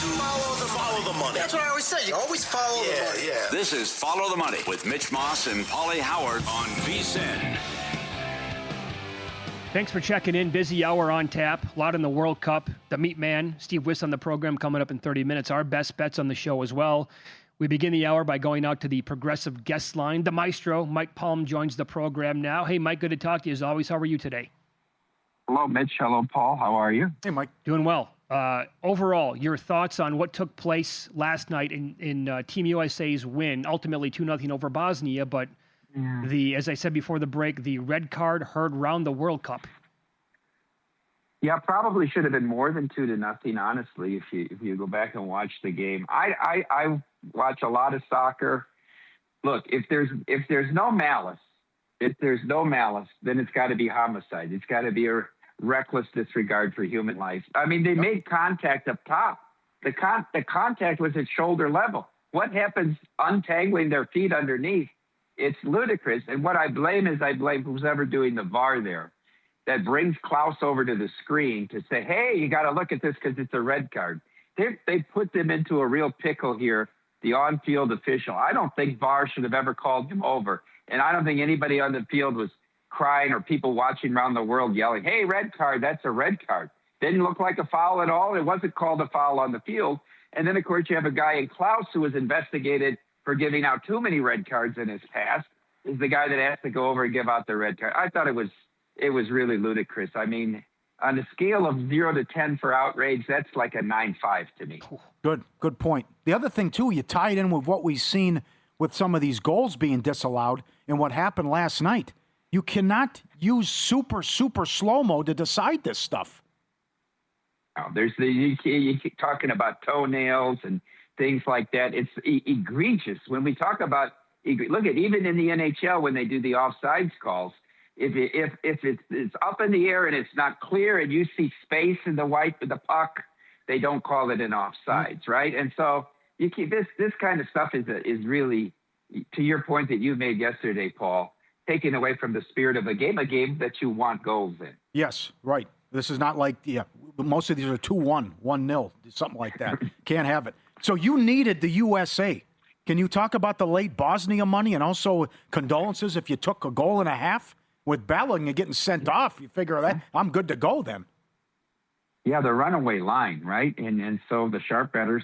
Follow the money. That's what I always say. You always follow the money. Yeah. This is Follow the Money with Mitch Moss and Pauly Howard on VSiN. Thanks for checking in. Busy hour on tap. A lot in the World Cup. The Meat Man, Steve Wyss on the program coming up in 30 minutes. Our best bets on the show as well. We begin the hour by going out to the progressive guest line. The maestro, Mike Palm, joins the program now. Hey, Mike, good to talk to you as always. How are you today? Hello, Mitch. Hello, Paul. How are you? Hey, Mike. Doing well. Overall, your thoughts on what took place last night in Team USA's win, ultimately 2-0 over Bosnia, but as I said before the break, the red card heard round the World Cup. Yeah, probably should have been more than 2-0, honestly, if you go back and watch the game. I watch a lot of soccer. Look, if there's no malice, then it's got to be homicide. It's got to be a reckless disregard for human life. I mean, they made contact up top. The contact was at shoulder level. What happens untangling their feet underneath? It's ludicrous. And what I blame who's ever doing the VAR there that brings Klaus over to the screen to say, hey, you got to look at this because it's a red card. They put them into a real pickle here, the on-field official. I don't think VAR should have ever called him over. And I don't think anybody on the field was crying or people watching around the world yelling, hey, red card, that's a red card. Didn't look like a foul at all. It wasn't called a foul on the field. And then, of course, you have a guy in Klaus who was investigated for giving out too many red cards in his past, is the guy that has to go over and give out the red card. I thought it was really ludicrous. I mean, on a scale of 0 to 10 for outrage, that's like a 9.5 to me. Good point. The other thing, too, you tie it in with what we've seen with some of these goals being disallowed and what happened last night. You cannot use super slow-mo to decide this stuff. No, you keep talking about toenails and things like that. It's egregious. When we talk about, look at even in the NHL when they do the offsides calls, if it's up in the air and it's not clear and you see space in the white of the puck, they don't call it an offsides, right? And so you keep this kind of stuff is really, to your point that you made yesterday, Paul, taking away from the spirit of a game that you want goals in. Yes, right. This is not like, most of these are 2-1, 1-0, something like that. Can't have it. So you needed the USA. Can you talk about the late Bosnia money and also condolences if you took a goal and a half? With Belgium and getting sent off, you figure that I'm good to go then. Yeah, the runaway line, right? And so the sharp bettors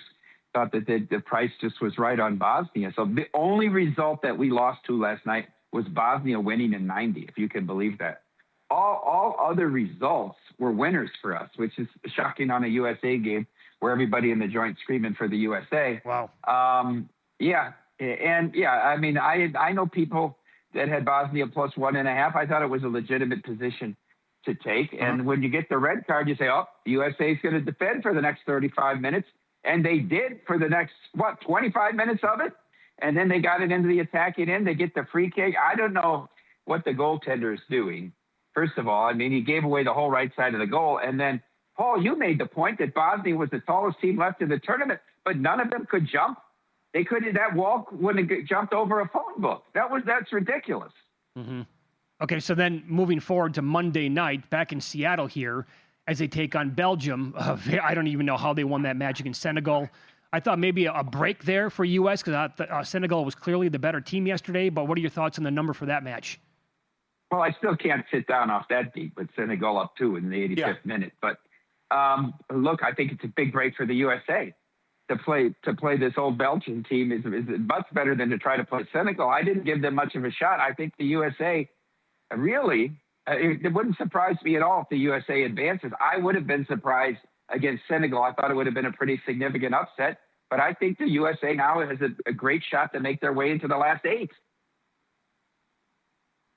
thought that the price just was right on Bosnia. So the only result that we lost to last night was Bosnia winning in 90, if you can believe that. All other results were winners for us, which is shocking on a USA game where everybody in the joint screaming for the USA. Wow. I mean, I know people that had Bosnia plus 1.5. I thought it was a legitimate position to take. And when you get the red card, you say, oh, the USA is going to defend for the next 35 minutes. And they did for the next, 25 minutes of it? And then they got it into the attacking end. They get the free kick. I don't know what the goaltender is doing. First of all, I mean, he gave away the whole right side of the goal. And then, Paul, you made the point that Bosnia was the tallest team left in the tournament, but none of them could jump. They couldn't. That wall wouldn't have jumped over a phone book. That's ridiculous. Mm-hmm. Okay, so then moving forward to Monday night, back in Seattle here, as they take on Belgium. I don't even know how they won that match against Senegal. I thought maybe a break there for U.S. because Senegal was clearly the better team yesterday. But what are your thoughts on the number for that match? Well, I still can't sit down off that deep with Senegal up 2 in the 85th minute. But look, I think it's a big break for the USA. To play this old Belgian team is much better than to try to play Senegal. I didn't give them much of a shot. I think the USA really, it wouldn't surprise me at all if the USA advances. I would have been surprised against Senegal. I thought it would have been a pretty significant upset. But I think the USA now has a great shot to make their way into the last 8.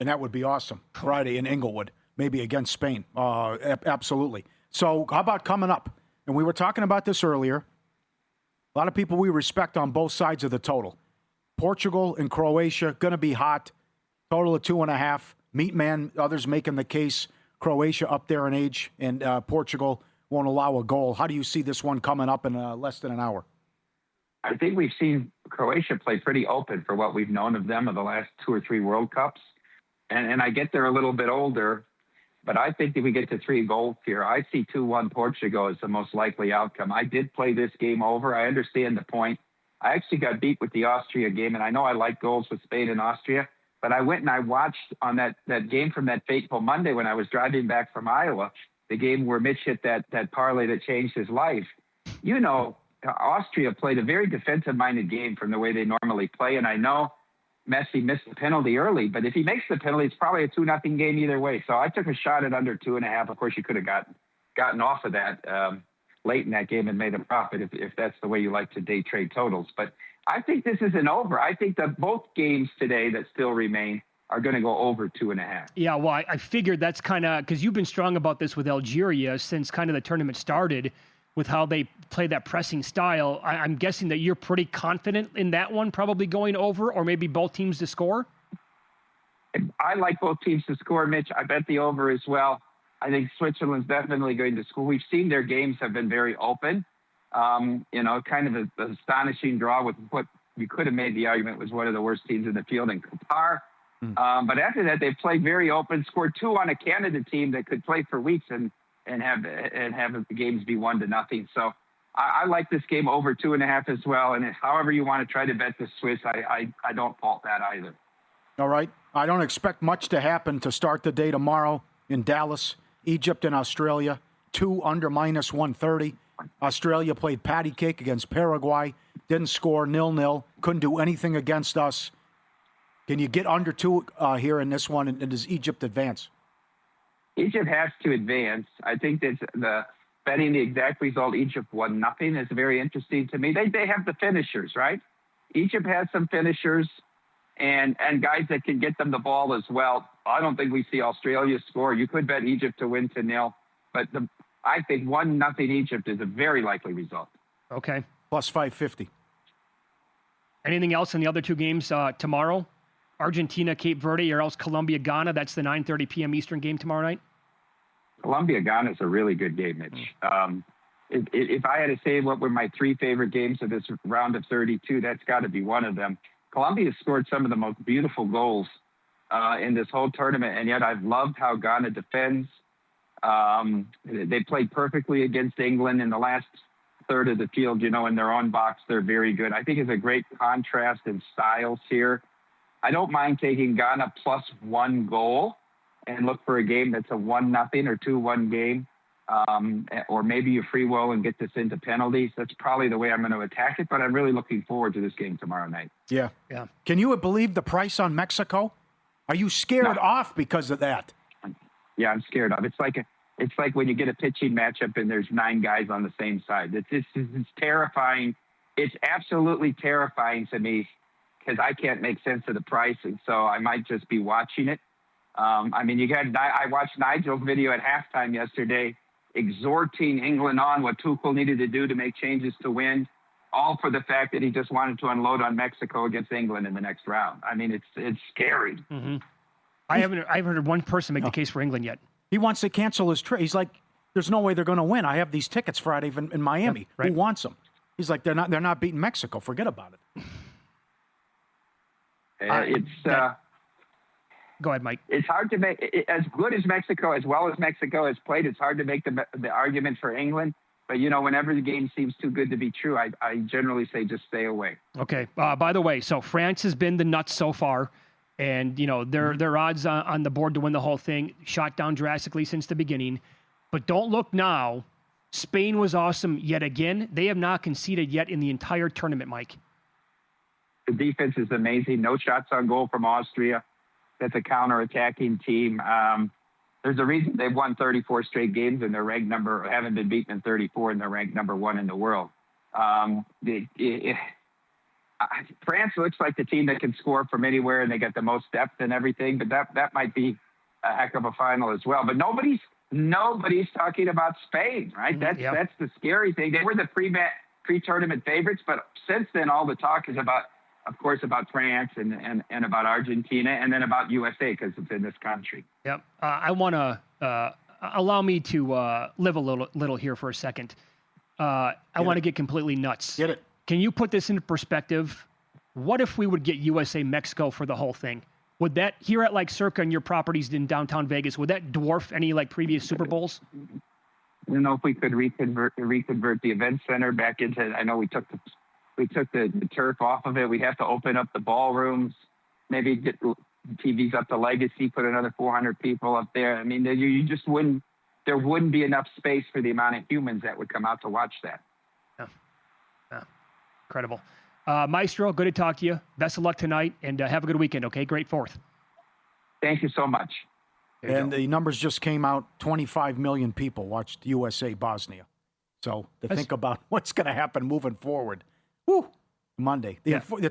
And that would be awesome. Friday in Inglewood, maybe against Spain. Absolutely. So how about coming up? And we were talking about this earlier. A lot of people we respect on both sides of the total. Portugal and Croatia, going to be hot. Total of 2.5. Meat Man, others making the case. Croatia up there in age, and Portugal won't allow a goal. How do you see this one coming up in less than an hour? I think we've seen Croatia play pretty open for what we've known of them of the last 2 or 3 World Cups. And I get they're a little bit older, But I think if we get to 3 goals here, I see 2-1 Portugal as the most likely outcome. I did play this game over. I understand the point. I actually got beat with the Austria game, and I know I like goals with Spain and Austria, but I went and I watched on that game from that fateful Monday when I was driving back from Iowa, the game where Mitch hit that parlay that changed his life. You know, Austria played a very defensive-minded game from the way they normally play, and I know Messi missed the penalty early, but if he makes the penalty, it's probably a 2-0 game either way. So I took a shot at under 2.5. Of course, you could have gotten off of that late in that game and made a profit if that's the way you like to day trade totals. But I think this is an over. I think that both games today that still remain are going to go over 2.5. Yeah, well, I figured that's kind of because you've been strong about this with Algeria since kind of the tournament started with how they play that pressing style. I'm guessing that you're pretty confident in that one probably going over, or maybe both teams to score? I like both teams to score, Mitch. I bet the over as well. I think Switzerland's definitely going to score. We've seen their games have been very open. You know, kind of an astonishing draw with what you could have made the argument was one of the worst teams in the field in Qatar. But after that, they've played very open, scored 2 on a Canada team that could play for weeks and have the games be 1-0. So I like this game over 2.5 as well. And however you want to try to bet the Swiss, I don't fault that either. All right. I don't expect much to happen to start the day tomorrow in Dallas, Egypt and Australia. 2 under -130. Australia played patty cake against Paraguay. Didn't score, 0-0. Couldn't do anything against us. Can you get under 2 here in this one? And does Egypt advance? Egypt has to advance. I think that the betting the exact result, Egypt 1-0, is very interesting to me. They have the finishers, right? Egypt has some finishers and guys that can get them the ball as well. I don't think we see Australia score. You could bet Egypt to win to 0, but I think 1-0 Egypt is a very likely result. Okay. Plus 550. Anything else in the other 2 games tomorrow? Argentina, Cape Verde, or else Colombia, Ghana. That's the 9:30 p.m. Eastern game tomorrow night. Colombia, Ghana is a really good game, Mitch. If I had to say what were my 3 favorite games of this round of 32, that's got to be one of them. Colombia scored some of the most beautiful goals in this whole tournament, and yet I've loved how Ghana defends. They played perfectly against England in the last third of the field, you know, in their own box. They're very good. I think it's a great contrast in styles here. I don't mind taking Ghana plus 1 goal and look for a game that's a 1-0 or 2-1 game, or maybe you free will and get this into penalties. That's probably the way I'm going to attack it, but I'm really looking forward to this game tomorrow night. Yeah. Can you believe the price on Mexico? Are you scared off because of that? Yeah, I'm scared of. It's like when you get a pitching matchup and there's 9 guys on the same side. It's terrifying. It's absolutely terrifying to me because I can't make sense of the price, and so I might just be watching it. I mean, I watched Nigel's video at halftime yesterday exhorting England on what Tuchel needed to do to make changes to win, all for the fact that he just wanted to unload on Mexico against England in the next round. I mean, it's scary. Mm-hmm. I haven't heard one person make the case for England yet. He wants to cancel his trip. He's like, there's no way they're going to win. I have these tickets Friday in Miami. Right. Who wants them? He's like, they're not beating Mexico. Forget about it. Go ahead, Mike. It's hard to make as good as Mexico, as well as Mexico has played. It's hard to make the argument for England. But, you know, whenever the game seems too good to be true, I generally say just stay away. Okay. By the way, so France has been the nuts so far. And, you know, their odds on the board to win the whole thing shot down drastically since the beginning. But don't look now. Spain was awesome yet again. They have not conceded yet in the entire tournament, Mike. The defense is amazing. No shots on goal from Austria. That's a counter-attacking team. There's a reason they've won 34 straight games and they're ranked haven't been beaten in 34 and they're ranked number 1 in the world. France looks like the team that can score from anywhere and they get the most depth and everything, but that might be a heck of a final as well. But nobody's talking about Spain, right? That's the scary thing. They were the pre-tournament favorites, but since then all the talk is about, of course, about France and about Argentina and then about USA because it's in this country. Yep. I want to allow me to live a little here for a second. I want to get completely nuts. Get it. Can you put this into perspective? What if we would get USA Mexico for the whole thing? Would that, here at like Circa and your properties in downtown Vegas, would that dwarf any like previous Super Bowls? If we could reconvert the event center back into. I know we took the turf off of it. We'd have to open up the ballrooms, maybe get TVs up to Legacy, put another 400 people up there. I mean, you just wouldn't. There wouldn't be enough space for the amount of humans that would come out to watch that. Yeah. Incredible. Maestro, good to talk to you. Best of luck tonight, and have a good weekend, okay? Great fourth. Thank you so much. And the numbers just came out. 25 million people watched USA Bosnia. So think about what's going to happen moving forward. Woo! Monday. The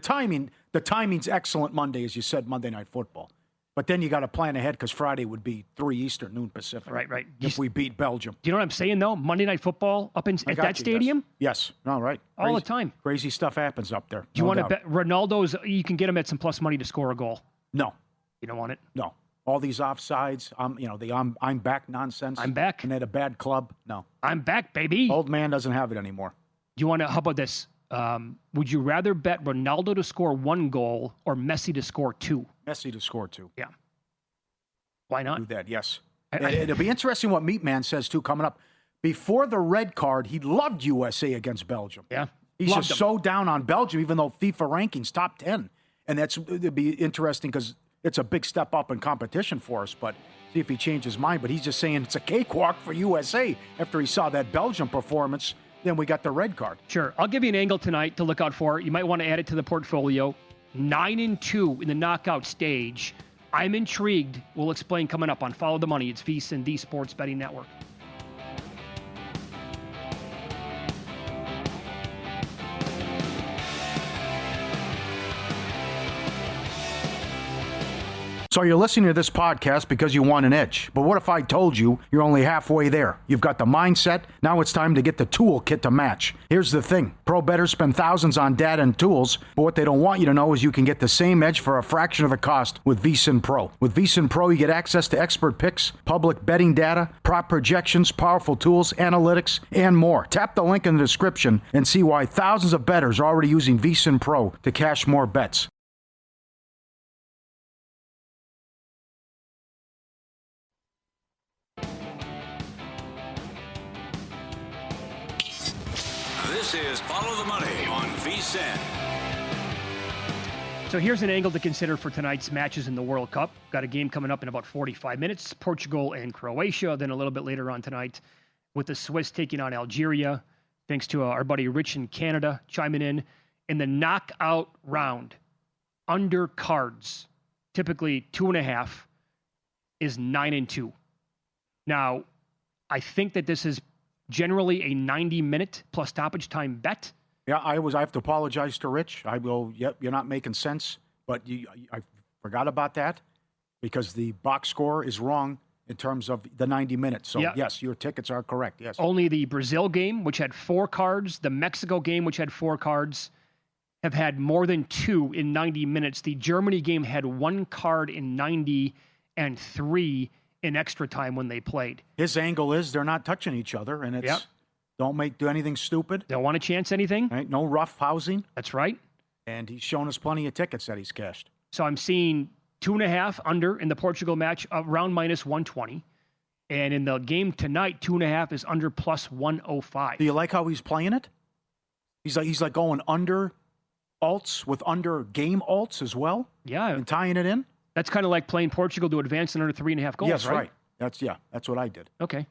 timing's excellent Monday, as you said, Monday Night Football. But then you got to plan ahead because Friday would be 3 Eastern, noon Pacific. Right. If we beat Belgium. Do you know what I'm saying, though? Monday Night Football at that stadium? Yes. All right. All the time. Crazy stuff happens up there. Do you want to bet Ronaldo's? You can get him at some plus money to score a goal. No. You don't want it? No. All these offsides, I'm back nonsense. I'm back. And at a bad club, no. I'm back, baby. Old man doesn't have it anymore. Do you want to? How about this? Would you rather bet Ronaldo to score 1 goal or Messi to score 2? Messi to score 2. Yeah. Why not? Do that, yes. It'll be interesting what Meatman says, too, coming up. Before the red card, he loved USA against Belgium. Yeah. He's just so down on Belgium, even though FIFA rankings top 10. And it'd be interesting because it's a big step up in competition for us, but see if he changed his mind. But he's just saying it's a cakewalk for USA after he saw that Belgium performance. Then we got the red card. Sure. I'll give you an angle tonight to look out for. You might want to add it to the portfolio. 9-2 in the knockout stage. I'm intrigued. We'll explain coming up on Follow the Money. It's VSiN, the Sports Betting Network. So you're listening to this podcast because you want an edge. But what if I told you you're only halfway there? You've got the mindset. Now it's time to get the toolkit to match. Here's the thing. Pro bettors spend thousands on data and tools, but what they don't want you to know is you can get the same edge for a fraction of the cost with VSiN Pro. With VSiN Pro, you get access to expert picks, public betting data, prop projections, powerful tools, analytics, and more. Tap the link in the description and see why thousands of bettors are already using VSiN Pro to cash more bets. This is Follow the Money on VSiN. So here's an angle to consider for tonight's matches in the World Cup. Got a game coming up in about 45 minutes. Portugal and Croatia. Then a little bit later on tonight with the Swiss taking on Algeria. Thanks to our buddy Rich in Canada chiming in the knockout round. Under cards, typically 2.5, is 9-2. Now, I think that this is generally a 90-minute plus stoppage time bet. Yeah, I have to apologize to Rich. You're not making sense, but I forgot about that because the box score is wrong in terms of the 90 minutes. So, yes, your tickets are correct, yes. Only the Brazil game, which had 4 cards, the Mexico game, which had 4 cards, have had more than 2 in 90 minutes. The Germany game had 1 card in 90 and 3 in extra time when they played. His angle is they're not touching each other, and it's don't do anything stupid. Don't want to chance anything. Right? No rough housing. That's right. And he's shown us plenty of tickets that he's cashed. So I'm seeing 2.5 under in the Portugal match, around minus 120. And in the game tonight, 2.5 is under plus 105. Do you like how he's playing it? He's like going under alts with under game alts as well. Yeah. And tying it in. That's kind of like playing Portugal to advance in under 3.5 goals, yes, right? That's what I did. Okay.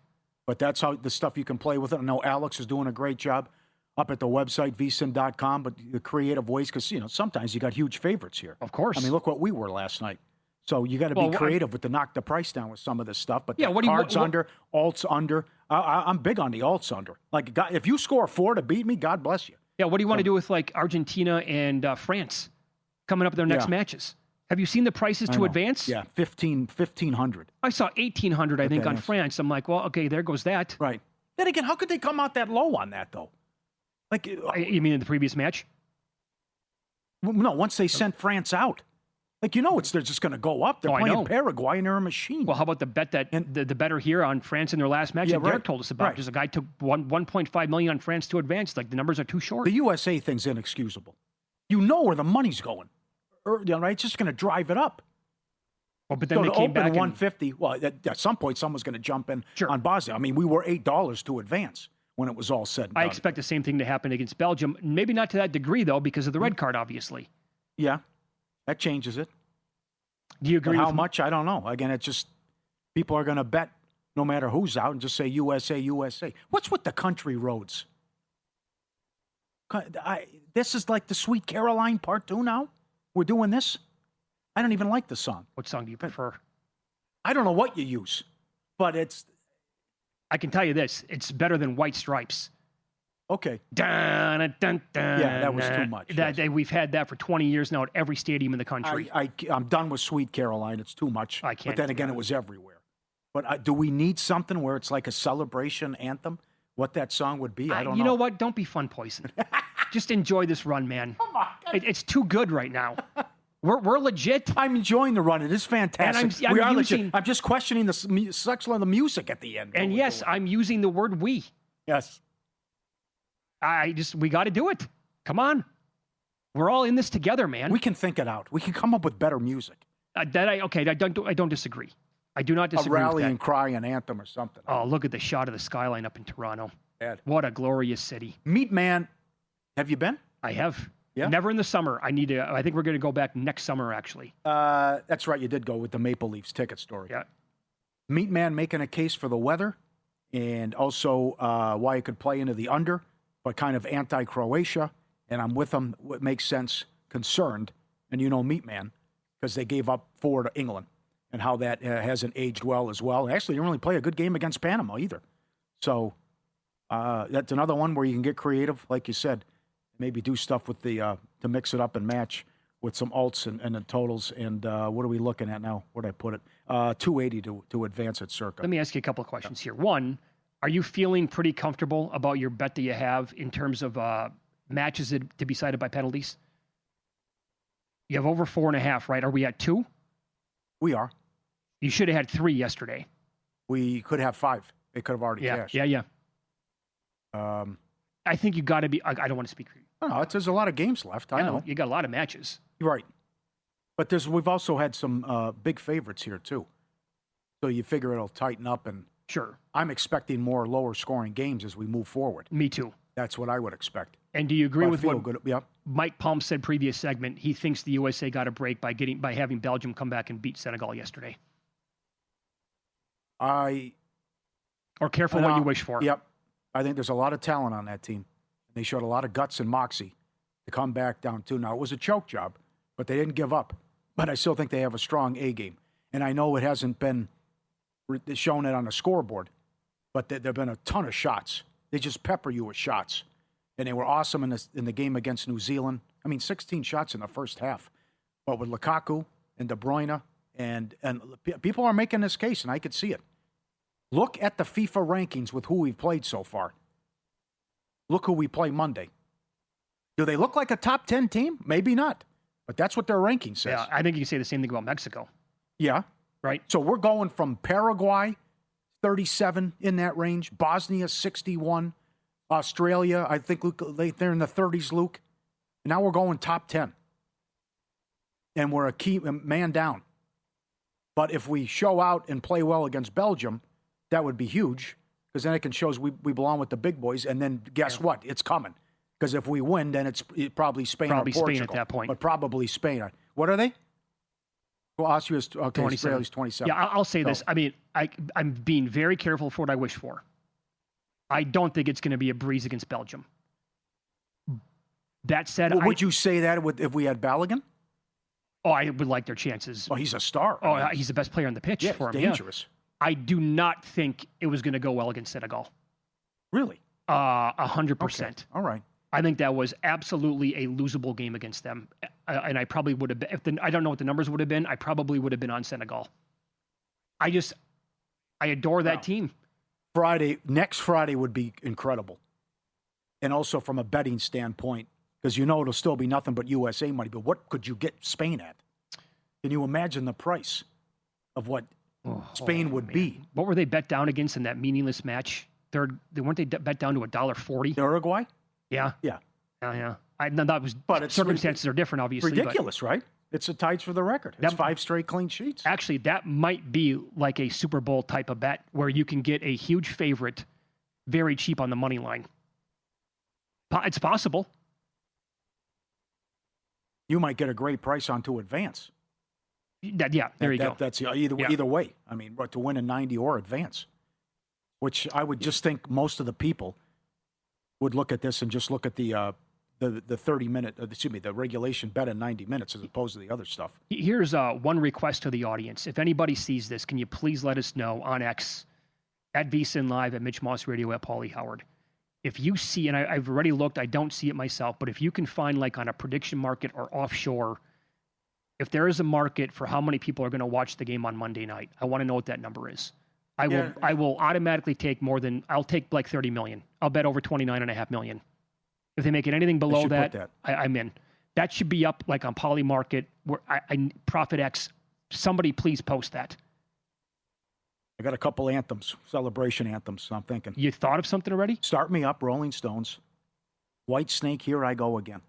But that's how the stuff you can play with it. I know Alex is doing a great job up at the website, vsin.com, but the creative ways, because, sometimes you got huge favorites here. Of course. I mean, look what we were last night. So you got to be creative with to knock the price down with some of this stuff. But cards under, alts under. I'm big on the alts under. Like, if you score 4 to beat me, God bless you. Yeah, what do you want to do with, like, Argentina and France coming up in their next matches? Have you seen the prices to advance? Yeah, 1,500. I saw 1,800, I think, on France. I'm like, well, okay, there goes that. Right. Then again, how could they come out that low on that, though? Like, you mean in the previous match? No, once they sent France out. Like, they're just going to go up. They're playing Paraguay, and they're a machine. Well, how about the bet that the better here on France in their last match that Derek told us about? Just a guy took $1.5 million on France to advance. Like, the numbers are too short. The USA thing's inexcusable. You know where the money's going. Right? It's just going to drive it up. Well, but then So they to came open back 150. Well, at some point, someone's going to jump in Sure. on Bosnia. I mean, we were $8 to advance when it was all said and done. I expect the same thing to happen against Belgium. Maybe not to that degree, though, because of the red card, obviously. Yeah, that changes it. Do you agree But with how much? I don't know. Again, it's just people are going to bet no matter who's out and just say USA, USA. What's with the country roads? This is like the Sweet Caroline Part 2 now? We're doing this? I don't even like the song. What song do you prefer? I don't know what you use, but it's... I can tell you this. It's better than White Stripes. Okay. Dun, dun, dun, Yeah, that was too much. We've had that for 20 years now at every stadium in the country. I'm done with Sweet Caroline. It's too much. I can't But then do again, that. it was everywhere. But do we need something where it's like a celebration anthem? What that song would be? I don't know. You know what? Don't be fun poison. Just enjoy this run, man. Come on. It's too good right now. We're legit. I'm enjoying the run. It is fantastic. And We are I'm legit. using- I'm just questioning the selection of the music at the end. And yes, I'm using the word we. Yes. We got to do it. Come on. We're all in this together, man. We can think it out. We can come up with better music. I don't disagree. I do not A disagree with rallying that. cry, an anthem or something. Oh, look at the shot of the skyline up in Toronto. Bad. What a glorious city. Meat Man, have you been? I have. Yeah? Never in the summer. I think we're going to go back next summer, actually. That's right. You did go with the Maple Leafs ticket story. Yeah. Meat Man making a case for the weather and also why it could play into the under, but kind of anti-Croatia. And I'm with him. What makes sense, concerned. And you know Meat Man, because they gave up 4 to England and how that hasn't aged well as well. Actually, didn't really play a good game against Panama either. So that's another one where you can get creative, like you said. Maybe do stuff with the to mix it up and match with some alts and the totals. And what are we looking at now? Where did I put it? 280 to advance at circa. Let me ask you a couple of questions here. One, are you feeling pretty comfortable about your bet that you have in terms of matches to be decided by penalties? You have over 4.5, right? Are we at 2? We are. You should have had 3 yesterday. We could have 5. It could have already cashed. Yeah. I think you got to be. I don't want to speak for you. No, there's a lot of games left. I know. You got a lot of matches. You're right. But we've also had some big favorites here, too. So you figure it'll tighten up. And Sure. I'm expecting more lower scoring games as we move forward. Me too. That's what I would expect. And do you agree But I with feel what good. Yeah. Mike Palm said previous segment? He thinks the USA got a break by having Belgium come back and beat Senegal yesterday. Or careful what you wish for. Yep. I think there's a lot of talent on that team. They showed a lot of guts and moxie to come back down, too. Now, it was a choke job, but they didn't give up. But I still think they have a strong A game. And I know it hasn't been shown it on the scoreboard, but there have been a ton of shots. They just pepper you with shots. And they were awesome in the game against New Zealand. I mean, 16 shots in the first half. But with Lukaku and De Bruyne, and people are making this case, and I could see it. Look at the FIFA rankings with who we've played so far. Look who we play Monday. Do they look like a top 10 team? Maybe not. But that's what their ranking says. Yeah, I think you can say the same thing about Mexico. Yeah. Right? So we're going from Paraguay, 37 in that range. Bosnia, 61. Australia, I think they're in the 30s, Luke. And now we're going top 10. And we're a key man down. But if we show out and play well against Belgium, that would be huge. Because then it can show us we belong with the big boys. And then guess what? It's coming. Because if we win, then it's probably Spain or Portugal. Spain at that point. But probably Spain. What are they? Well, Austria's 27. Australia's 27. Yeah, I'll say this. I mean, I'm being very careful for what I wish for. I don't think it's going to be a breeze against Belgium. That said, would you say that if we had Balogun? Oh, I would like their chances. Oh, he's a star. Oh, he's the best player on the pitch for him. Dangerous. Yeah. I do not think it was going to go well against Senegal. Really? 100%. Okay. All right. I think that was absolutely a losable game against them. And I probably would have been, I don't know what the numbers would have been. I probably would have been on Senegal. I adore that team. Next Friday would be incredible. And also from a betting standpoint, because it'll still be nothing but USA money. But what could you get Spain at? Can you imagine the price of what Spain would be? What were they bet down against in that meaningless match? Weren't they bet down to $1.40? Uruguay? Yeah. Yeah. Yeah. That was, but circumstances are different, obviously. Ridiculous, right? It's the tides for the record. It's 5 straight clean sheets. Actually, that might be like a Super Bowl type of bet where you can get a huge favorite very cheap on the money line. It's possible. You might get a great price on to advance. There you go. That's either way. I mean, to win a 90 or advance, which I would just think most of the people would look at this and just look at the 30-minute, the regulation bet in 90 minutes as opposed to the other stuff. Here's one request to the audience. If anybody sees this, can you please let us know on X, at VSiN Live, at Mitch Moss Radio, at Pauly Howard. If you see, and I've already looked, I don't see it myself, but if you can find like on a prediction market or offshore, if there is a market for how many people are going to watch the game on Monday night, I want to know what that number is. I will automatically take I'll take like 30 million. I'll bet over 29.5 million. If they make it anything below that. I'm in. That should be up like on Poly Market, where I Profit X. Somebody please post that. I got a couple anthems, celebration anthems, so I'm thinking. You thought of something already? Start Me Up, Rolling Stones. White Snake, Here I Go Again.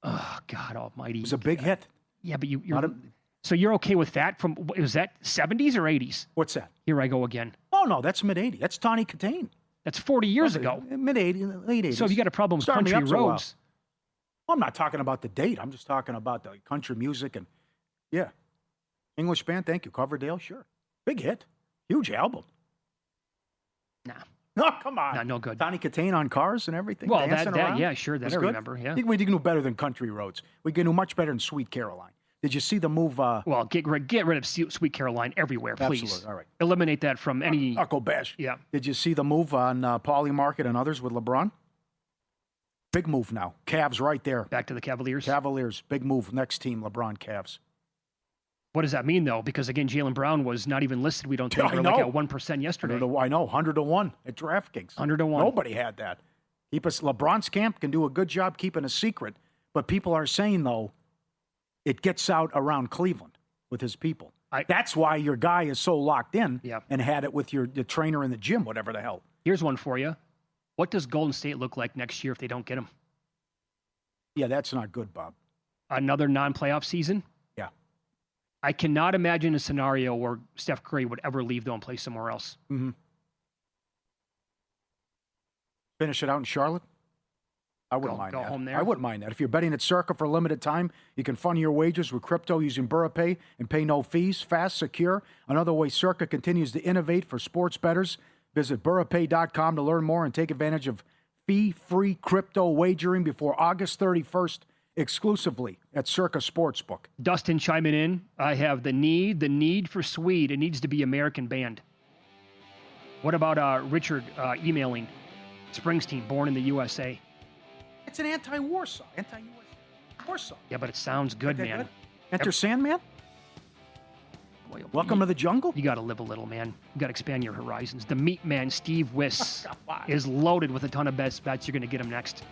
Oh, God almighty. It was a big hit. Yeah, but so you're okay with that? Was that 70s or 80s? What's that? Here I Go Again. Oh, no, that's mid-80s. That's Tawny Katane. That's 40 years ago. Mid-80s, late 80s. So if you got a problem with country roads. Well, I'm not talking about the date. I'm just talking about the country music and, yeah. English band, thank you. Coverdale, sure. Big hit. Huge album. Nah. No, come on. Nah, no good. Tawny Katane on Cars and everything. Well, that yeah, sure. That I remember, yeah. We can do better than Country Roads. We can do much better than Sweet Caroline. Did you see the move? Well, get rid of Sweet Caroline everywhere, please. Absolutely. All right. Eliminate that from any... Uncle Bash. Yeah. Did you see the move on Pauly Market and others with LeBron? Big move now. Cavs right there. Back to the Cavaliers. Cavaliers. Big move. Next team, LeBron Cavs. What does that mean, though? Because, again, Jaylen Brown was not even listed, we don't think, like at 1% yesterday. I know, 100-1 at DraftKings. 100-1. Nobody had that. LeBron's camp can do a good job keeping a secret, but people are saying, though, it gets out around Cleveland with his people. That's why your guy is so locked in and had it with the trainer in the gym, whatever the hell. Here's one for you. What does Golden State look like next year if they don't get him? Yeah, that's not good, Bob. Another non-playoff season? Yeah. I cannot imagine a scenario where Steph Curry would ever leave, though, and play somewhere else. Mm-hmm. Finish it out in Charlotte? I wouldn't mind that. Home there. I wouldn't mind that. If you're betting at Circa for a limited time, you can fund your wagers with crypto using BurraPay and pay no fees. Fast, secure. Another way Circa continues to innovate for sports bettors. Visit BurraPay.com to learn more and take advantage of fee-free crypto wagering before August 31st exclusively at Circa Sportsbook. Dustin chiming in. I have the need for Swede. It needs to be American band. What about Richard emailing Springsteen, Born in the USA? It's an anti-war song. Anti-US war song. Yeah, but it sounds good, man. Good? Enter Sandman? Welcome to the jungle? You got to live a little, man. You got to expand your horizons. The meat man, Steve Wyss, is loaded with a ton of bets. You're going to get him next.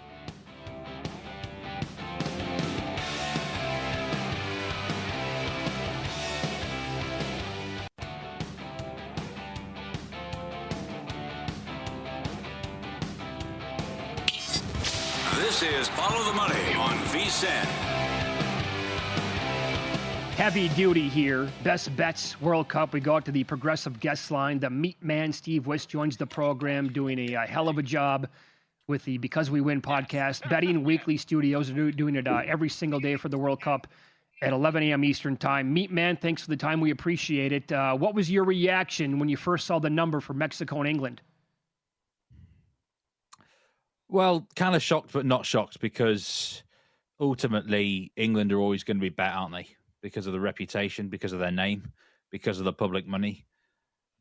This is Follow the Money on VSiN. Heavy duty here. Best Bets World Cup. We go out to the progressive guest line. The meat man, Steve Wyss, joins the program, doing a hell of a job with the Because We Win podcast. Betting Weekly Studios are doing it every single day for the World Cup at 11 a.m. Eastern Time. Meat man, thanks for the time. We appreciate it. What was your reaction when you first saw the number for Mexico and England? Well, kind of shocked, but not shocked, because ultimately England are always going to be bet, aren't they? Because of the reputation, because of their name, because of the public money.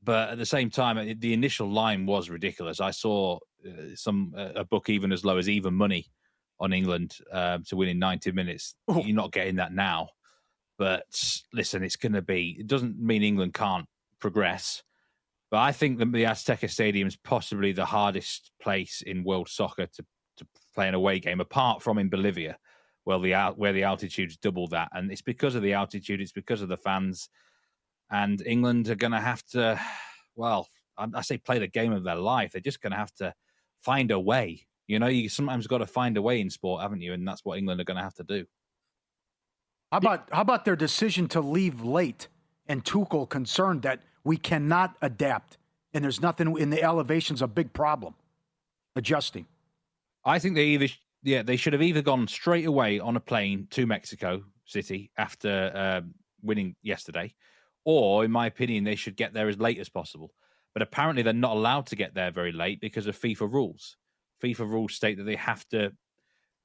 But at the same time, the initial line was ridiculous. I saw a book even as low as even money on England to win in 90 minutes. Oh. You're not getting that now. But listen, it doesn't mean England can't progress. But I think the Azteca Stadium is possibly the hardest place in world soccer to play an away game, apart from in Bolivia, where the altitude's double that. And it's because of the altitude, it's because of the fans. And England are going to have to, well, I say play the game of their life. They're just going to have to find a way. You know, you sometimes got to find a way in sport, haven't you? And that's what England are going to have to do. How about their decision to leave late and Tuchel concerned that we cannot adapt and there's nothing in the elevation's a big problem adjusting. I think they should have either gone straight away on a plane to Mexico City after winning yesterday, or, in my opinion, they should get there as late as possible. But apparently they're not allowed to get there very late because of FIFA rules. FIFA rules state that they have to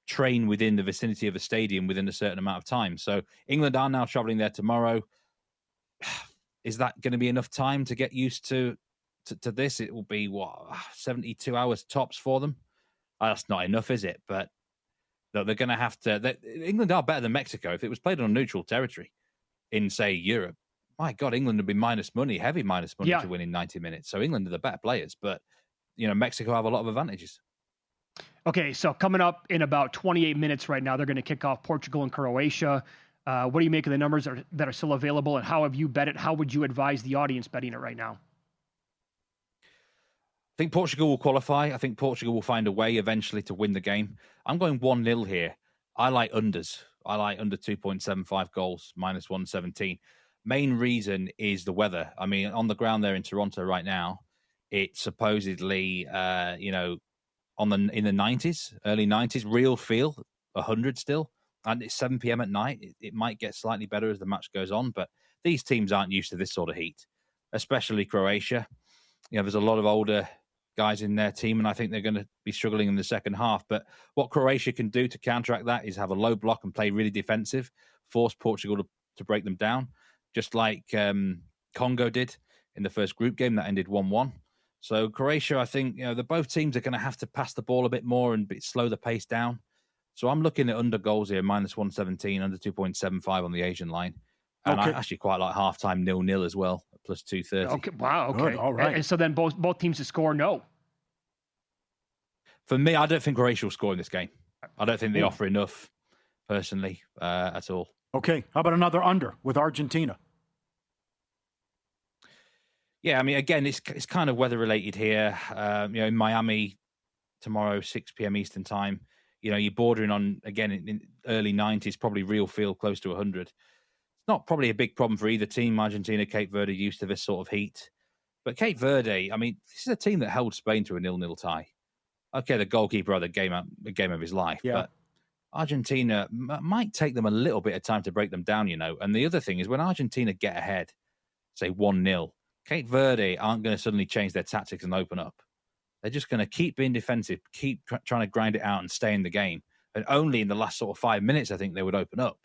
train within the vicinity of the stadium within a certain amount of time. So England are now traveling there tomorrow. Is that going to be enough time to get used to this? It will be, 72 hours tops for them? That's not enough, is it? But they're going to have to... England are better than Mexico. If it was played on neutral territory in, say, Europe, my God, England would be minus money, heavy minus money to win in 90 minutes. So England are the better players. But, Mexico have a lot of advantages. Okay, so coming up in about 28 minutes right now, they're going to kick off Portugal and Croatia. What do you make of the numbers that are still available, and how have you bet it? How would you advise the audience betting it right now? I think Portugal will qualify. I think Portugal will find a way eventually to win the game. I'm going 1-0 here. I like unders. I like under 2.75 goals, minus 117. Main reason is the weather. I mean, on the ground there in Toronto right now, it's supposedly, in the 90s, early 90s, real feel, 100 still. And it's 7 p.m. at night. It might get slightly better as the match goes on, but these teams aren't used to this sort of heat, especially Croatia. There's a lot of older guys in their team, and I think they're going to be struggling in the second half. But what Croatia can do to counteract that is have a low block and play really defensive, force Portugal to break them down, just like Congo did in the first group game that ended 1-1. So Croatia, I think, both teams are going to have to pass the ball a bit more and slow the pace down. So I'm looking at under goals here, minus 117, under 2.75 on the Asian line. And I actually quite like halftime 0-0 as well, plus 230. Okay, wow, okay. Good, all right. And so then both teams to score, no. For me, I don't think Croatia will score in this game. I don't think they offer enough, personally, at all. Okay, how about another under with Argentina? Yeah, I mean, again, it's kind of weather-related here. In Miami tomorrow, 6 p.m. Eastern time, you're bordering on, again, in early 90s, probably real feel close to 100. It's not probably a big problem for either team. Argentina, Cape Verde used to this sort of heat. But Cape Verde, I mean, this is a team that held Spain to a 0-0 tie. Okay, the goalkeeper had the game of his life. Yeah. But Argentina might take them a little bit of time to break them down, And the other thing is when Argentina get ahead, say 1-0, Cape Verde aren't going to suddenly change their tactics and open up. They're just going to keep being defensive, keep trying to grind it out and stay in the game. And only in the last sort of 5 minutes, I think they would open up.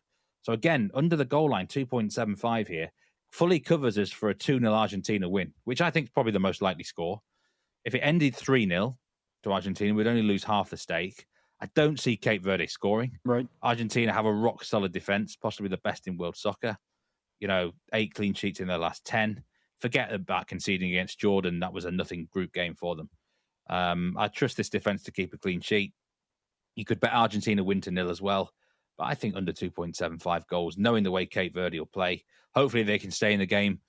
So again, under the goal line, 2.75 here, fully covers us for a 2-0 Argentina win, which I think is probably the most likely score. If it ended 3-0 to Argentina, we'd only lose half the stake. I don't see Cape Verde scoring. Right. Argentina have a rock-solid defense, possibly the best in world soccer. 8 clean sheets in their last 10. Forget about conceding against Jordan. That was a nothing group game for them. I trust this defense to keep a clean sheet. You could bet Argentina win to 0 as well. But I think under 2.75 goals, knowing the way Cape Verde will play. Hopefully they can stay in the game.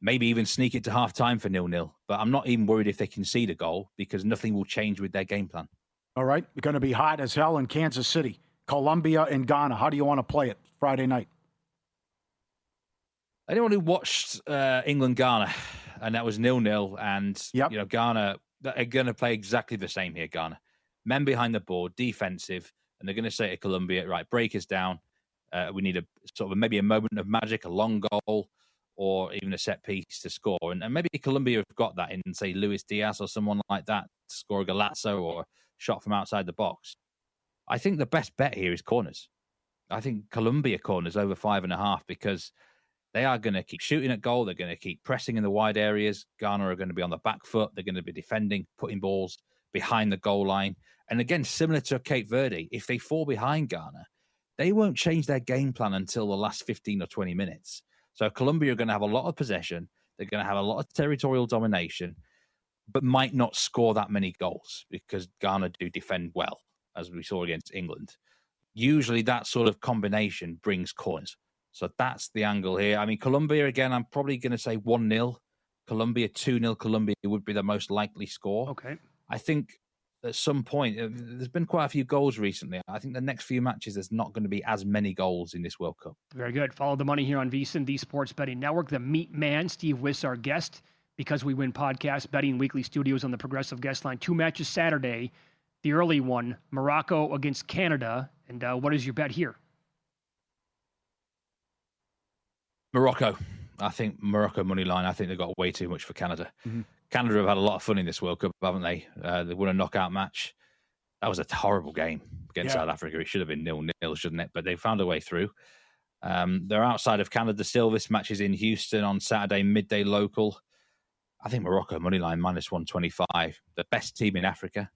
Maybe even sneak it to half-time for 0-0. But I'm not even worried if they concede a goal because nothing will change with their game plan. All right. We're going to be hot as hell in Kansas City. Colombia and Ghana. How do you want to play it Friday night? Anyone who watched England-Ghana, and that was 0-0, and Ghana are going to play exactly the same here, Ghana. Men behind the board, defensive, and they're going to say to Colombia, right, break us down. We need a sort of maybe a moment of magic, a long goal, or even a set piece to score. And maybe Colombia have got that in, say, Luis Diaz or someone like that to score a golazo or a shot from outside the box. I think the best bet here is corners. I think Colombia corners over 5.5 because they are going to keep shooting at goal. They're going to keep pressing in the wide areas. Ghana are going to be on the back foot. They're going to be defending, putting balls behind the goal line. And again, similar to Cape Verde, if they fall behind Ghana, they won't change their game plan until the last 15 or 20 minutes. So Colombia are going to have a lot of possession. They're going to have a lot of territorial domination, but might not score that many goals because Ghana do defend well, as we saw against England. Usually that sort of combination brings corners. So that's the angle here. I mean, Colombia, again, I'm probably going to say 1-0. Colombia, 2-0. Colombia would be the most likely score. Okay. I think at some point, there's been quite a few goals recently. I think the next few matches, there's not going to be as many goals in this World Cup. Very good. Follow the money here on VSiN, the Sports Betting Network. The Meat Man, Steve Wyss, our guest. Because We Win podcast, betting weekly studios on the Progressive Guest Line. 2 matches Saturday. The early one, Morocco against Canada. And what is your bet here? Morocco. I think Morocco money line. I think they've got way too much for Canada. Mm-hmm. Canada have had a lot of fun in this World Cup, haven't they? They won a knockout match. That was a horrible game against South Africa. It should have been 0-0, shouldn't it? But they found a way through. They're outside of Canada still. This match is in Houston on Saturday, midday local. I think Morocco moneyline -125. The best team in Africa.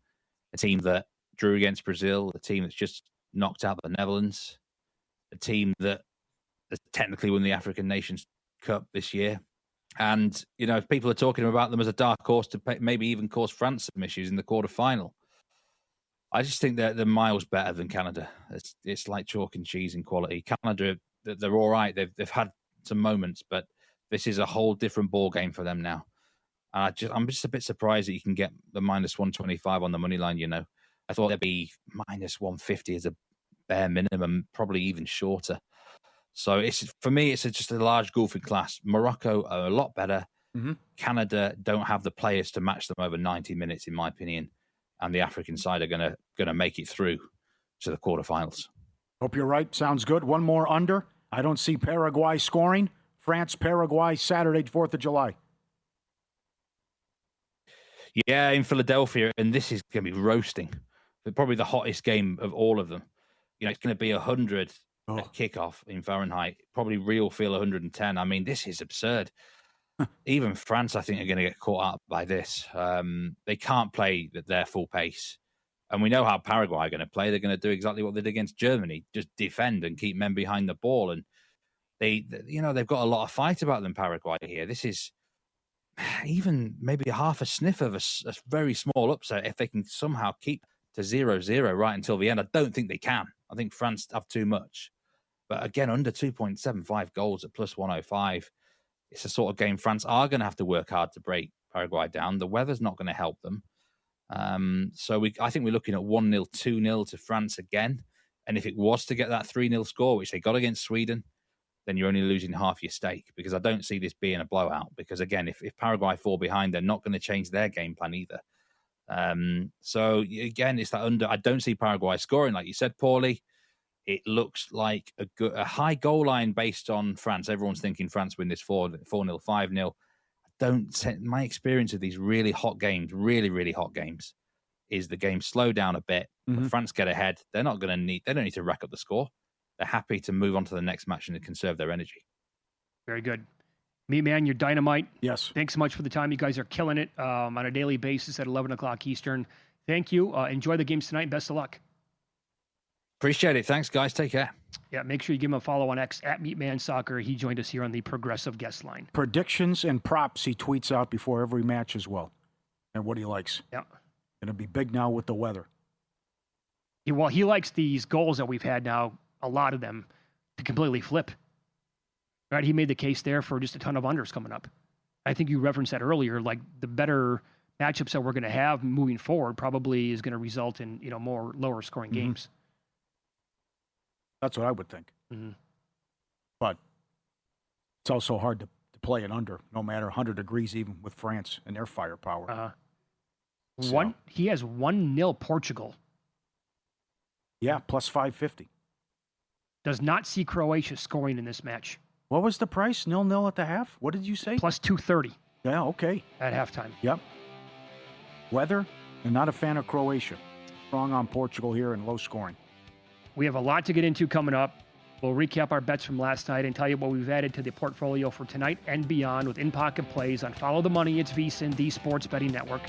A team that drew against Brazil. A team that's just knocked out the Netherlands. A team that has technically won the African Nations Cup this year. And, you know, people are talking about them as a dark horse to maybe even cause France some issues in the quarterfinal. I just think that they're miles better than Canada. It's like chalk and cheese in quality. Canada, they're all right. They've had some moments, but this is a whole different ball game for them now. And I'm just a bit surprised that you can get the -125 on the money line. You know, I thought there'd be -150 as a bare minimum, probably even shorter. So for me, it's just a large golfing class. Morocco are a lot better. Mm-hmm. Canada don't have the players to match them over 90 minutes, in my opinion. And the African side are gonna make it through to the quarterfinals. Hope you're right. Sounds good. One more under. I don't see Paraguay scoring. France, Paraguay, Saturday, 4th of July. Yeah, in Philadelphia, and this is going to be roasting. Probably the hottest game of all of them. You know, it's going to be 100 at kickoff in Fahrenheit. Probably real feel 110. I mean, this is absurd. Even France, I think, are going to get caught up by this. They can't play at their full pace. And we know how Paraguay are going to play. They're going to do exactly what they did against Germany, just defend and keep men behind the ball. And they've got a lot of fight about them, Paraguay here. This is even maybe half a sniff of a very small upset if they can somehow keep to 0-0 right until the end. I don't think they can. I think France have too much. But again, under 2.75 goals at +105, it's a sort of game France are going to have to work hard to break Paraguay down. The weather's not going to help them. I think we're looking at 1-0, 2-0 to France again. And if it was to get that 3-0 score, which they got against Sweden, then you're only losing half your stake, because I don't see this being a blowout. Because again, if Paraguay fall behind, they're not going to change their game plan either. So again, it's that under. I don't see Paraguay scoring, like you said, Pauly. It looks like a high goal line based on France. Everyone's thinking France win this 4-0, 5-0. My experience of these really hot games, really, really hot games, is the game slow down a bit. Mm-hmm. When France get ahead, they don't need to rack up the score. They're happy to move on to the next match and to conserve their energy. Very good. Me, man, you're dynamite. Yes. Thanks so much for the time. You guys are killing it on a daily basis at 11 o'clock Eastern. Thank you. Enjoy the games tonight, and best of luck. Appreciate it. Thanks, guys. Take care. Yeah, make sure you give him a follow on X at MeatmanSoccer. He joined us here on the Progressive Guest Line. Predictions and props he tweets out before every match as well, and what he likes. Yeah. Going to be big now with the weather. Well, he likes these goals that we've had now, a lot of them, to completely flip. Right? He made the case there for just a ton of unders coming up. I think you referenced that earlier. Like, the better matchups that we're going to have moving forward probably is going to result in, more lower scoring games. That's what I would think. Mm-hmm. But it's also hard to play it under, no matter 100 degrees, even with France and their firepower. He has 1-0 Portugal. Yeah, +550. Does not see Croatia scoring in this match. What was the price? 0-0 at the half? What did you say? +230. Yeah, okay. At halftime. Yep. Weather, and not a fan of Croatia. Strong on Portugal here and low scoring. We have a lot to get into coming up. We'll recap our bets from last night and tell you what we've added to the portfolio for tonight and beyond with in-pocket plays on Follow the Money. It's VSiN, the Sports Betting Network.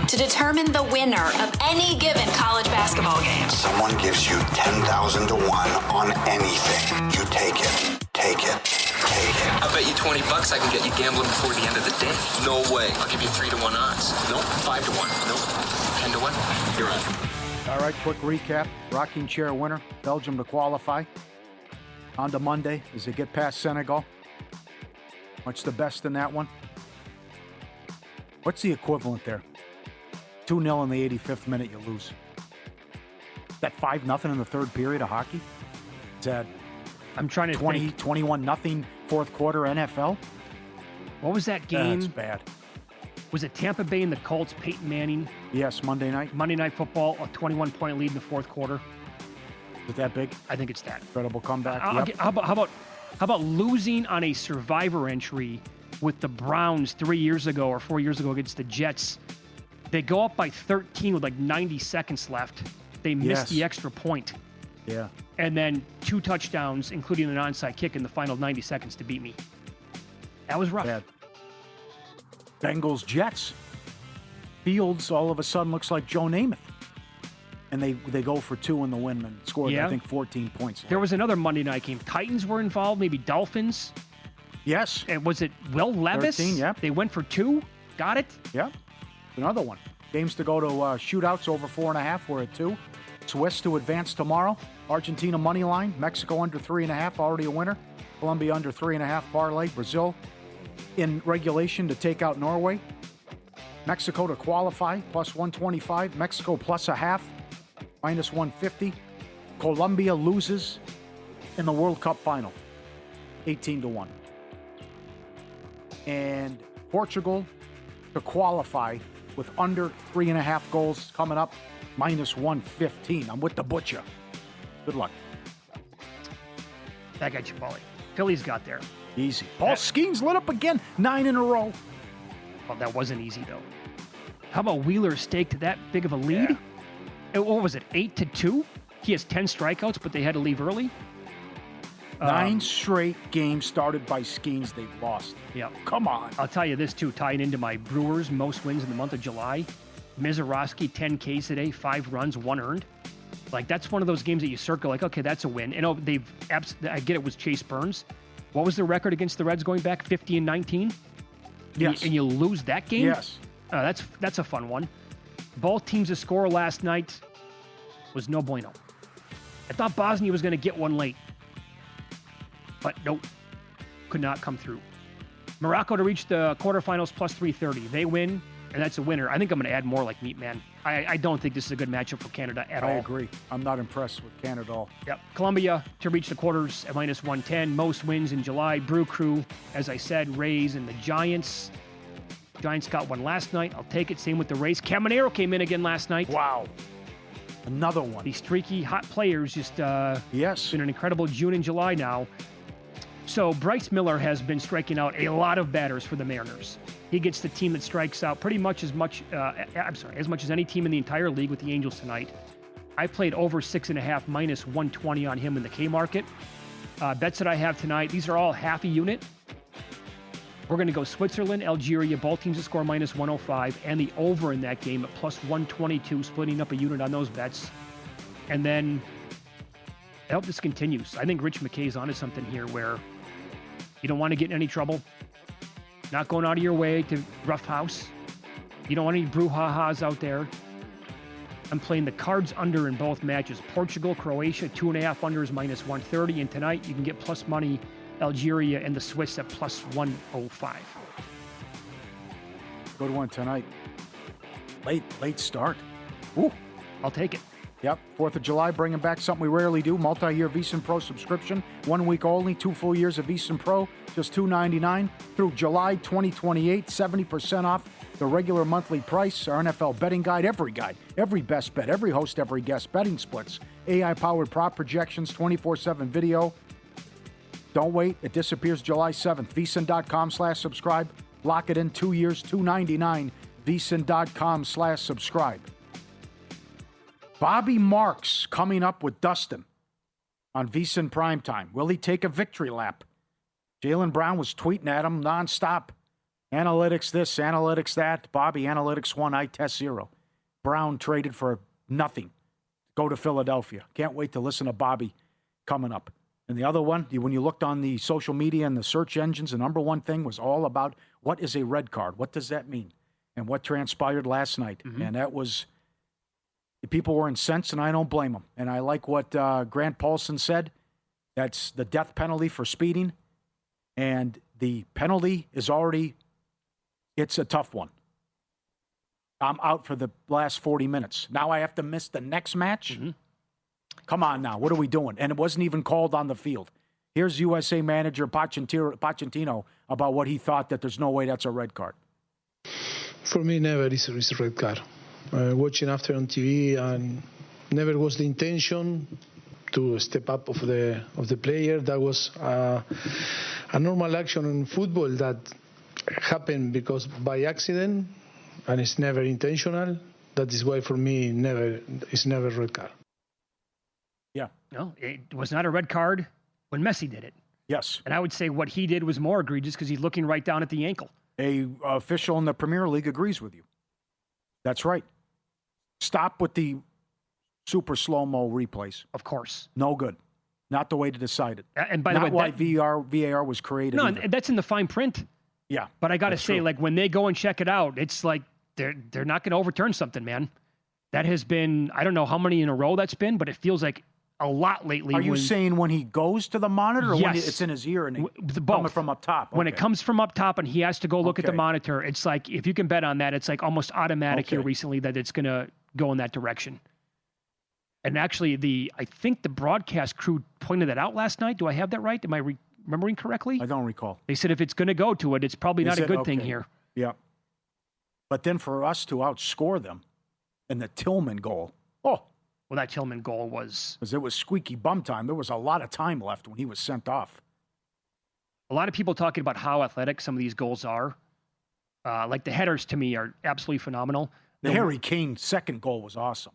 To determine the winner of any given college basketball game. Someone gives you 10,000 to 1 on anything. You take it. Take it. Take it. I bet you $20 I can get you gambling before the end of the day. No way. I'll give you 3-1 odds. Nope. 5-1. Nope. 10-1. You're on. All right, quick recap. Rocking chair winner, Belgium to qualify. On to Monday as they get past Senegal. What's the best in that one? What's the equivalent there? 2-0 in the 85th minute, you lose. That 5-0 in the third period of hockey? Is that I'm trying to 20, think. 21-0 fourth quarter NFL? What was that game? That's bad. Was it Tampa Bay and the Colts, Peyton Manning? Yes, Monday night. Monday Night Football, a 21-point lead in the fourth quarter. Is it that big? I think it's that. Incredible comeback. Yep. How about losing on a survivor entry with the Browns 3 years ago or 4 years ago against the Jets? They go up by 13 with like 90 seconds left. They miss the extra point. Yeah. And then 2 touchdowns, including an onside kick in the final 90 seconds to beat me. That was rough. Bad. Bengals, Jets. Fields all of a sudden looks like Joe Namath. And they go for 2 in the win and scored, I think, 14 points. There was another Monday night game. Titans were involved, maybe Dolphins. Yes. And was it Will Levis? 13, yep. They went for 2. Got it? Yep. Another one. Games to go to shootouts over 4.5. We're at 2. Wyss to advance tomorrow. Argentina money line. Mexico under 3.5. Already a winner. Colombia under 3.5 parlay. Brazil in regulation to take out Norway. Mexico to qualify plus 125. Mexico plus a half minus 150. Colombia loses in the World Cup final 18-1. And Portugal to qualify with under 3.5 goals coming up minus 115. I'm with the butcher. Good luck. That got you, Pauly. Phillies got there. Easy. Paul Skeens lit up again. 9 in a row. Well, that wasn't easy, though. How about Wheeler staked that big of a lead? What was it, 8-2? He has 10 strikeouts, but they had to leave early. 9 straight games started by Skeens. They've lost. Yeah. Come on. I'll tell you this, too, tying into my Brewers' most wins in the month of July. Mizorowski, 10 Ks today, 5 runs, 1 earned. Like, that's one of those games that you circle, like, okay, that's a win. You know, I get it was Chase Burns. What was the record against the Reds going back? 50-19? Yes. And you lose that game? Yes. That's a fun one. Both teams to score last night was no bueno. I thought Bosnia was going to get one late. But nope. Could not come through. Morocco to reach the quarterfinals plus 330. They win, and that's a winner. I think I'm going to add more like Meat Man. I don't think this is a good matchup for Canada at all. I agree. I'm not impressed with Canada at all. Yep. Colombia to reach the quarters at minus 110. Most wins in July. Brew Crew, as I said, Rays and the Giants. Giants got one last night. I'll take it. Same with the Rays. Caminero came in again last night. Wow. Another one. These streaky, hot players just yes. been an incredible June and July now. So Bryce Miller has been striking out a lot of batters for the Mariners. He gets the team that strikes out pretty much as much as any team in the entire league with the Angels tonight. I played over 6.5 minus 120 on him in the K market. Bets that I have tonight, these are all half a unit. We're going to go Switzerland, Algeria, both teams to score minus 105, and the over in that game at plus 122, splitting up a unit on those bets. And then I hope this continues. I think Rich McKay's onto something here where you don't want to get in any trouble. Not going out of your way to roughhouse. You don't want any brouhahas out there. I'm playing the cards under in both matches. Portugal, Croatia, 2.5 unders minus 130. And tonight you can get plus money Algeria and the Swiss at plus 105. Good one tonight. Late start. Ooh, I'll take it. Yep, 4th of July, bringing back something we rarely do, multi-year VSiN Pro subscription, 1 week only, 2 full years of VSiN Pro, just $2.99 through July 2028, 70% off the regular monthly price. Our NFL betting guide, every best bet, every host, every guest, betting splits, AI-powered prop projections, 24/7 video. Don't wait, it disappears July 7th. VSiN.com/subscribe. Lock it in 2 years, $2.99. VSiN.com/subscribe. Bobby Marks coming up with Dustin on VSiN Primetime. Will he take a victory lap? Jaylen Brown was tweeting at him nonstop. Analytics this, analytics that. Bobby, analytics 1, eye test 0. Brown traded for nothing. Go to Philadelphia. Can't wait to listen to Bobby coming up. And the other one, when you looked on the social media and the search engines, the number one thing was all about what is a red card? What does that mean? And what transpired last night. Mm-hmm. And that was, the people were incensed, and I don't blame them. And I like what Grant Paulson said. That's the death penalty for speeding. And the penalty is already, it's a tough one. I'm out for the last 40 minutes. Now I have to miss the next match? Mm-hmm. Come on now. What are we doing? And it wasn't even called on the field. Here's USA manager Pochettino about what he thought, that there's no way that's a red card. For me, never is a red card. Watching after on TV, and never was the intention to step up of the player. That was a normal action in football that happened because by accident, and it's never intentional. That is why for me, it's never red card. Yeah. No, it was not a red card when Messi did it. Yes. And I would say what he did was more egregious because he's looking right down at the ankle. A official in the Premier League agrees with you. That's right. Stop with the super slow-mo replays. Of course. No good. Not the way to decide it. And by the way, why VAR was created. No, either. that's in the fine print. Yeah. But I got to say, true. like, when they go and check it out, it's like they're not going to overturn something, man. That has been, I don't know how many in a row that's been, but it feels like a lot lately. Are you saying when he goes to the monitor, or when Yes. it's in his ear and Both. coming from up top? When it Okay. comes from up top and he has to go look at the Okay. monitor, it's like, if you can bet on that, it's like almost automatic here Okay. recently that it's going to go in that direction. And actually, I think the broadcast crew pointed that out last night. Do I have that right? Am I remembering correctly? I don't recall. They said if it's going to go to it, it's probably not Is a it? good thing Okay. here. Yeah. But then for us to outscore them in the Tillman goal, well, that Tillman goal was... because it was squeaky bum time. There was a lot of time left when he was sent off. A lot of people talking about how athletic some of these goals are. Like the headers, to me, are absolutely phenomenal. The Harry Kane second goal was awesome.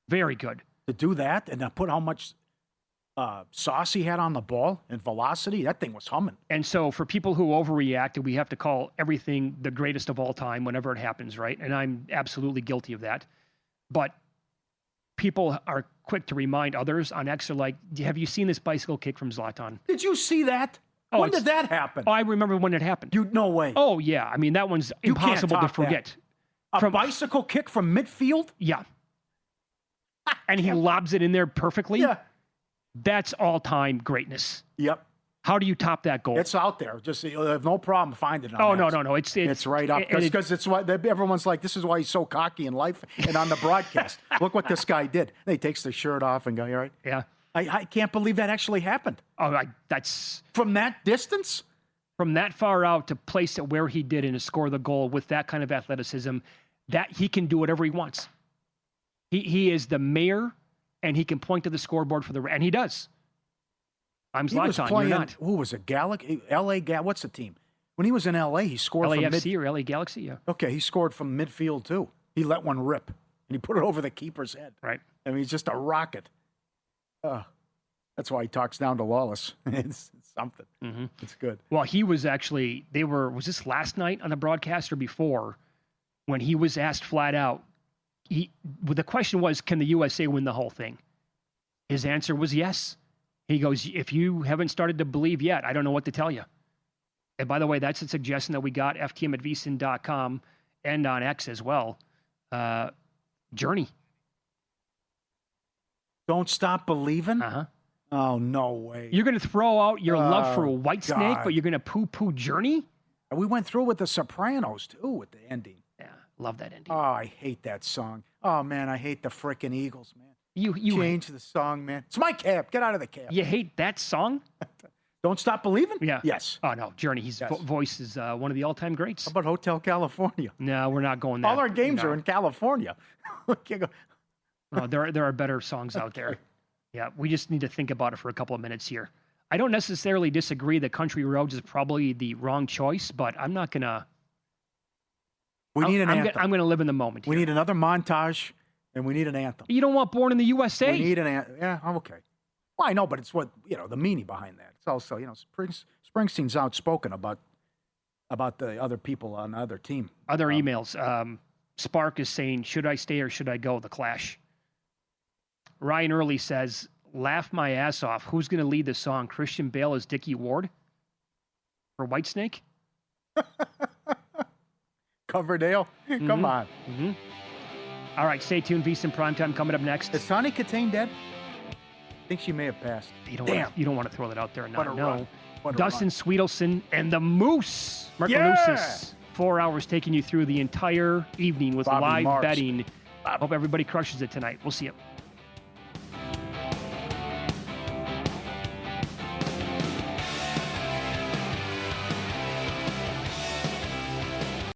Very good. To do that and to put how much sauce he had on the ball and velocity, that thing was humming. And so for people who overreact, we have to call everything the greatest of all time whenever it happens, right? And I'm absolutely guilty of that. But people are quick to remind others on X are like, have you seen this bicycle kick from Zlatan? Did you see that? When did that happen? Oh, I remember when it happened. No way. Oh, yeah. I mean, that one's You can't impossible to top that. forget. A bicycle kick from midfield? Yeah. And he lobs it in there perfectly? Yeah. That's all-time greatness. Yep. How do you top that goal? It's out there. Just you have no problem finding it. Oh, no. It's right up. Because it's why everyone's like, this is why he's so cocky in life and on the broadcast. Look what this guy did. And he takes the shirt off and go, all right? Yeah. I can't believe that actually happened. Oh, that's... From that distance? From that far out to place it where he did and to score the goal with that kind of athleticism, that he can do whatever he wants. He is the mayor, and he can point to the scoreboard for and he does. I'm Zlatan, you're not. Who was it? What's the team? When he was in LA, he scored LAFC or LA Galaxy, yeah. Okay, he scored from midfield too. He let one rip, and he put it over the keeper's head. Right. I mean, he's just a rocket. That's why he talks down to Lawless. It's something. Mm-hmm. It's good. Well, he was actually, was this last night on the broadcast or before, when he was asked flat out, the question was, can the USA win the whole thing? His answer was yes. He goes, if you haven't started to believe yet, I don't know what to tell you. And by the way, that's a suggestion that we got, ftm@vsin.com and on X as well. Journey. Don't stop believing? Uh-huh. Oh, no way. You're going to throw out your love for Whitesnake, God. but you're going to poo-poo Journey? We went through with The Sopranos, too, with the ending. Yeah, love that ending. Oh, I hate that song. Oh, man, I hate the frickin' Eagles, man. You Change the song, man. It's my cab. Get out of the cab. You hate that song? Don't Stop Believing? Yeah. Yes. Oh, no, Journey. His voice is one of the all-time greats. How about Hotel California? No, we're not going there. All our games are in California. We can't go. No, there are better songs out there. Yeah, we just need to think about it for a couple of minutes here. I don't necessarily disagree that Country Roads is probably the wrong choice, but I'm not going to... We need an anthem. I'm going to live in the moment here. We need another montage, and we need an anthem. You don't want Born in the USA? We need an anthem. Yeah, I'm okay. Well, I know, but it's what, the meaning behind that. It's also, Springsteen's outspoken about the other people on the other team. Other emails. Spark is saying, should I stay or should I go? The Clash. Ryan Early says, laugh my ass off. Who's going to lead the song? Christian Bale as Dickie Ward for Whitesnake? Coverdale? Come on. Mm-hmm. All right, stay tuned. VSiN Primetime coming up next. Is Sonny Katane dead? I think she may have passed. You don't want to throw that out there and not know. What a Dustin run. Sweetelson and the Moose. Marcalusis. 4 hours taking you through the entire evening with Bobby live Marks. betting. Hope everybody crushes it tonight. We'll see you.